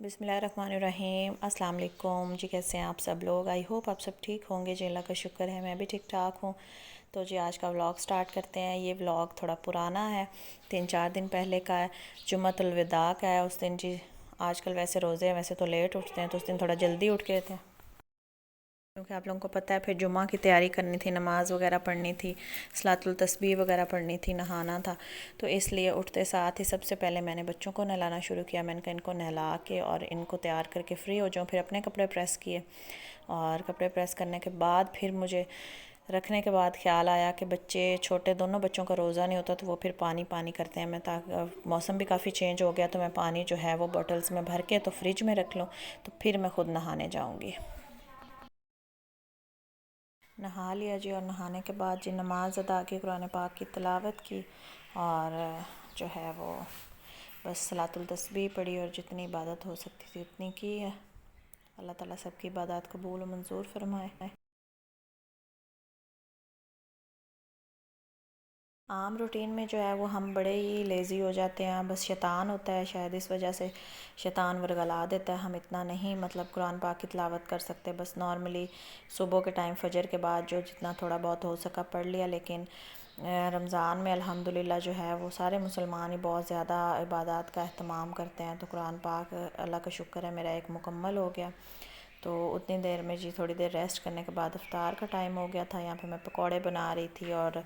बिस्मिल्लाहिर्रहमानिर्रहीम अस्सलाम वालेकुम जी। कैसे हैं आप सब लोग? आई होप आप सब ठीक होंगे जी। अल्लाह का शुक्र है मैं भी ठीक ठाक हूँ। तो जी आज का व्लॉग स्टार्ट करते हैं। ये व्लॉग थोड़ा पुराना है, 3-4 दिन पहले का है। जुम्मतुल विदा का है। उस दिन जी आजकल वैसे रोज़े हैं, वैसे तो लेट उठते हैं, तो उस दिन थोड़ा जल्दी उठ गए थे क्योंकि आप लोगों को पता है फिर जुम्मा की तैयारी करनी थी, नमाज़ वगैरह पढ़नी थी, सलातुल तस्बीह वगैरह पढ़नी थी, नहाना था। तो इसलिए उठते साथ ही सबसे पहले मैंने बच्चों को नहलाना शुरू किया। मैंने कहा इनको नहला के और इनको तैयार करके फ़्री हो जाऊँ। फिर अपने कपड़े प्रेस किए और कपड़े प्रेस करने के बाद फिर मुझे रखने के बाद ख्याल आया कि बच्चे छोटे, दोनों बच्चों का रोज़ा नहीं होता तो वो फिर पानी पानी करते हैं। मैं मौसम भी काफ़ी चेंज हो गया तो मैं पानी जो है वो बॉटल्स में भर के तो फ्रिज में रख लूँ, तो फिर मैं ख़ुद नहाने जाऊँगी। नहा लिया जी और नहाने के बाद जी नमाज़ अदा की, कुरान पाक की तिलावत की और जो है वो बस सलातुल तस्बीह पढ़ी और जितनी इबादत हो सकती थी उतनी की है। अल्लाह ताला सबकी इबादत कबूल और मंजूर फरमाए। आम रूटीन में जो है वो हम बड़े ही लेज़ी हो जाते हैं। बस शैतान होता है, शायद इस वजह से शैतान वरगला देता है। हम इतना नहीं मतलब कुरान पाक की तिलावत कर सकते। बस नॉर्मली सुबह के टाइम फजर के बाद जो जितना थोड़ा बहुत हो सका पढ़ लिया। लेकिन रमज़ान में अल्हम्दुलिल्लाह जो है वो सारे मुसलमान ही बहुत ज़्यादा इबादत का अहतमाम करते हैं। तो कुरान पाक अल्लाह का शुक्र है मेरा एक मुकम्मल हो गया। तो उतनी देर में जी थोड़ी देर रेस्ट करने के बाद इफ्तार का टाइम हो गया था। यहाँ पे मैं पकौड़े बना रही थी और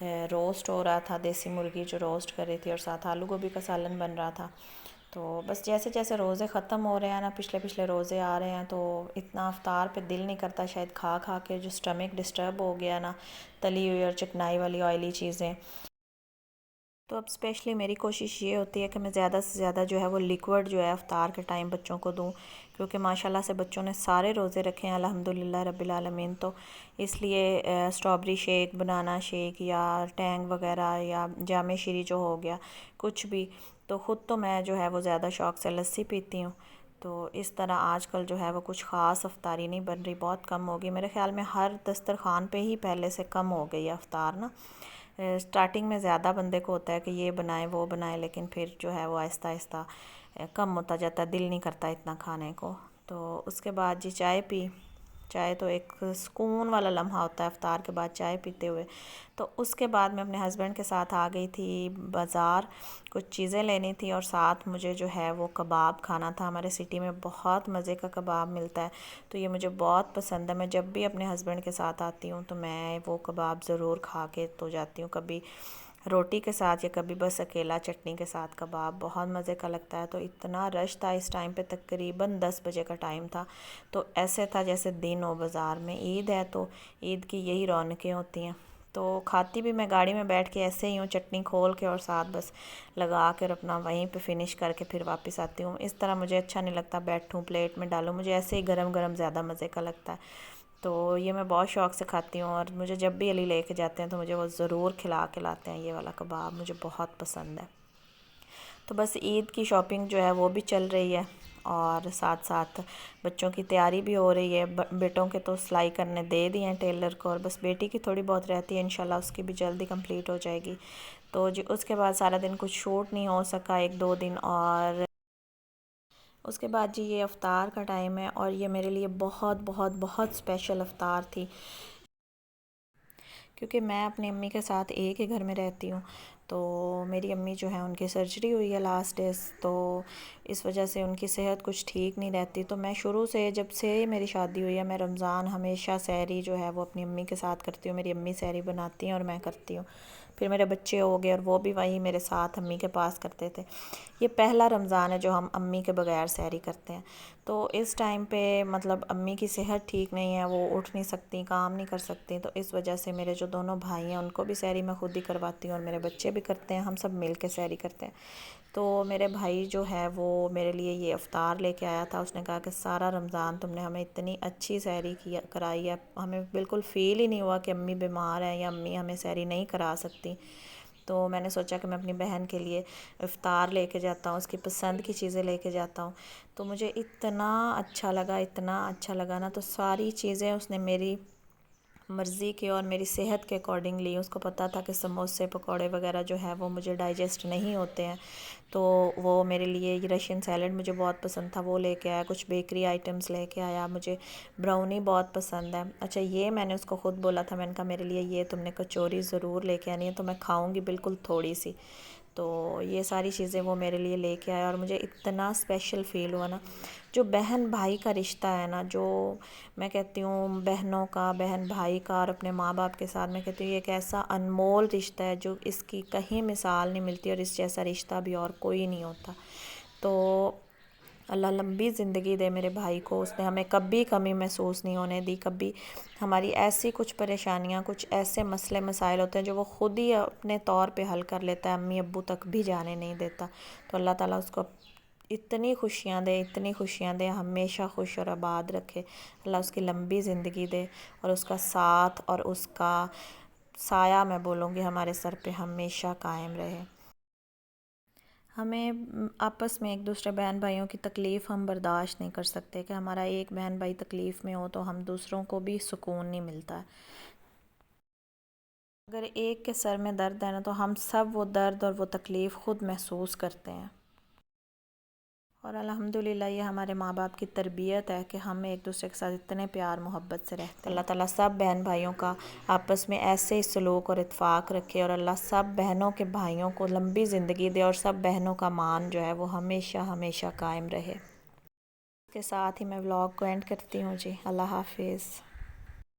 रोस्ट हो रहा था, देसी मुर्गी जो रोस्ट कर रही थी और साथ आलू गोभी का सालन बन रहा था। तो बस जैसे जैसे रोज़े ख़त्म हो रहे हैं ना, पिछले पिछले रोज़े आ रहे हैं, तो इतना इफ्तार पे दिल नहीं करता। शायद खा खा के जो स्टमक डिस्टर्ब हो गया ना, तली हुई और चिकनाई वाली ऑयली चीज़ें। तो अब स्पेशली मेरी कोशिश ये होती है कि मैं ज़्यादा से ज़्यादा जो है वो लिक्विड जो है इफ्तार के टाइम बच्चों को दूँ, क्योंकि माशाल्लाह से बच्चों ने सारे रोज़े रखे हैं अल्हम्दुलिल्लाह रब्बिल आलमीन। तो इसलिए स्ट्रॉबेरी शेक, बनाना शेक या टैंग वगैरह या जामे शीरी जो हो गया कुछ भी, तो ख़ुद तो मैं जो है वो ज़्यादा शौक़ से लस्सी पीती हूँ। तो इस तरह आजकल जो है वो कुछ ख़ास अफ्तारी नहीं बन रही, बहुत कम होगी। मेरे ख़्याल में हर दस्तरख़ान पे ही पहले से कम हो गई है अफ्तार ना। स्टार्टिंग में ज़्यादा बंदे को होता है कि ये बनाए वो बनाए, लेकिन फिर जो है वो आहिस्ता आहिस्ता कम होता जाता है, दिल नहीं करता इतना खाने को। तो उसके बाद जी चाय पी। चाय तो एक सुकून वाला लम्हा होता है इफ्तार के बाद चाय पीते हुए। तो उसके बाद मैं अपने हस्बैंड के साथ आ गई थी बाज़ार, कुछ चीज़ें लेनी थी और साथ मुझे जो है वो कबाब खाना था। हमारे सिटी में बहुत मज़े का कबाब मिलता है, तो ये मुझे बहुत पसंद है। मैं जब भी अपने हस्बैंड के साथ आती हूँ तो मैं वो कबाब ज़रूर खा के तो जाती हूँ, कभी रोटी के साथ या कभी बस अकेला चटनी के साथ। कबाब बहुत मज़े का लगता है। तो इतना रश था इस टाइम पे, तकरीबन 10 बजे का टाइम था, तो ऐसे था जैसे दिन हो बाज़ार में। ईद है तो ईद की यही रौनकें होती हैं। तो खाती भी मैं गाड़ी में बैठ के ऐसे ही हूँ, चटनी खोल के और साथ बस लगा कर अपना वहीं पे फिनिश करके फिर वापस आती हूँ। इस तरह मुझे अच्छा नहीं लगता बैठूँ प्लेट में डालूँ, मुझे ऐसे ही गरम गरम ज़्यादा मज़े का लगता है। तो ये मैं बहुत शौक़ से खाती हूँ और मुझे जब भी अली लेके जाते हैं तो मुझे वो ज़रूर खिला के लाते हैं। ये वाला कबाब मुझे बहुत पसंद है। तो बस ईद की शॉपिंग जो है वो भी चल रही है और साथ साथ बच्चों की तैयारी भी हो रही है। बेटों के तो सिलाई करने दे दिए हैं टेलर को और बस बेटी की थोड़ी बहुत रहती है, इंशाल्लाह उसकी भी जल्दी कंप्लीट हो जाएगी। तो जी उसके बाद सारा दिन कुछ शूट नहीं हो सका, 1-2 दिन। और उसके बाद जी ये अफ्तार का टाइम है और ये मेरे लिए बहुत बहुत बहुत स्पेशल अफ्तार थी, क्योंकि मैं अपनी अम्मी के साथ एक ही घर में रहती हूँ। तो मेरी अम्मी जो है उनकी सर्जरी हुई है लास्ट डेज़, तो इस वजह से उनकी सेहत कुछ ठीक नहीं रहती। तो मैं शुरू से जब से मेरी शादी हुई है मैं रमज़ान हमेशा सहरी जो है वो अपनी अम्मी के साथ करती हूँ। मेरी अम्मी सहरी बनाती हैं और मैं करती हूँ। फिर मेरे बच्चे हो गए और वो भी वहीं मेरे साथ अम्मी के पास करते थे। ये पहला रमज़ान है जो हम अम्मी के बगैर सहरी करते हैं। तो इस टाइम पे मतलब अम्मी की सेहत ठीक नहीं है, वो उठ नहीं सकती, काम नहीं कर सकती। तो इस वजह से मेरे जो दोनों भाई हैं उनको भी सहरी मैं खुद ही करवाती हूँ और मेरे बच्चे भी करते हैं, हम सब मिल के सहरी करते हैं। तो मेरे भाई जो है वो मेरे लिए ये अफ्तार लेके आया था। उसने कहा कि सारा रमज़ान तुमने हमें इतनी अच्छी सहरी किया कराई है, हमें बिल्कुल फ़ील ही नहीं हुआ कि अम्मी बीमार है या अम्मी हमें सहरी नहीं करा सकती। तो मैंने सोचा कि मैं अपनी बहन के लिए इफ़्तार लेके जाता हूँ, उसकी पसंद की चीज़ें लेके जाता हूँ। तो मुझे इतना अच्छा लगा, इतना अच्छा लगा ना। तो सारी चीज़ें उसने मेरी मर्ज़ी के और मेरी सेहत के अकॉर्डिंग ली। उसको पता था कि समोसे पकौड़े वगैरह जो है वो मुझे डाइजेस्ट नहीं होते हैं, तो वो मेरे लिए ये रशियन सैलड मुझे बहुत पसंद था, वो लेके आया। कुछ बेकरी आइटम्स लेके आया। मुझे ब्राउनी बहुत पसंद है। अच्छा, ये मैंने उसको ख़ुद बोला था, मैंने कहा मेरे लिए ये तुमने कचौरी ज़रूर लेके आनी है, तो मैं खाऊंगी बिल्कुल थोड़ी सी। तो ये सारी चीज़ें वो मेरे लिए लेके आया और मुझे इतना स्पेशल फ़ील हुआ ना। जो बहन भाई का रिश्ता है ना, जो मैं कहती हूँ बहनों का, बहन भाई का और अपने माँ बाप के साथ, मैं कहती हूँ ये एक ऐसा अनमोल रिश्ता है जो इसकी कहीं मिसाल नहीं मिलती, और इस जैसा रिश्ता भी और कोई नहीं होता। तो अल्लाह लंबी ज़िंदगी दे मेरे भाई को। उसने हमें कभी कमी महसूस नहीं होने दी। कभी हमारी ऐसी कुछ परेशानियां, कुछ ऐसे मसले मसाइल होते हैं जो वो ख़ुद ही अपने तौर पे हल कर लेता है, अम्मी अब्बू तक भी जाने नहीं देता। तो अल्लाह ताला उसको इतनी खुशियाँ दे, इतनी खुशियाँ दे, हमेशा खुश और आबाद रखे। अल्लाह उसकी लंबी ज़िंदगी दे और उसका साथ और उसका साया, मैं बोलूँगी, हमारे सर पे हमेशा कायम रहे। हमें आपस में एक दूसरे बहन भाइयों की तकलीफ़ हम बर्दाश्त नहीं कर सकते कि हमारा एक बहन भाई तकलीफ़ में हो तो हम दूसरों को भी सुकून नहीं मिलता है। अगर एक के सर में दर्द है ना, तो हम सब वो दर्द और वो तकलीफ़ ख़ुद महसूस करते हैं। और अल्हम्दुलिल्लाह ये हमारे माँ बाप की तरबियत है कि हम एक दूसरे के साथ इतने प्यार मोहब्बत से रहते हैं। अल्लाह ताला सब बहन भाइयों का आपस में ऐसे ही सलूक और इत्फाक़ रखे, और अल्लाह सब बहनों के भाइयों को लंबी ज़िंदगी दे, और सब बहनों का मान जो है वो हमेशा हमेशा कायम रहे। इसके साथ ही मैं व्लॉग को एंड करती हूँ जी। अल्लाह हाफिज़।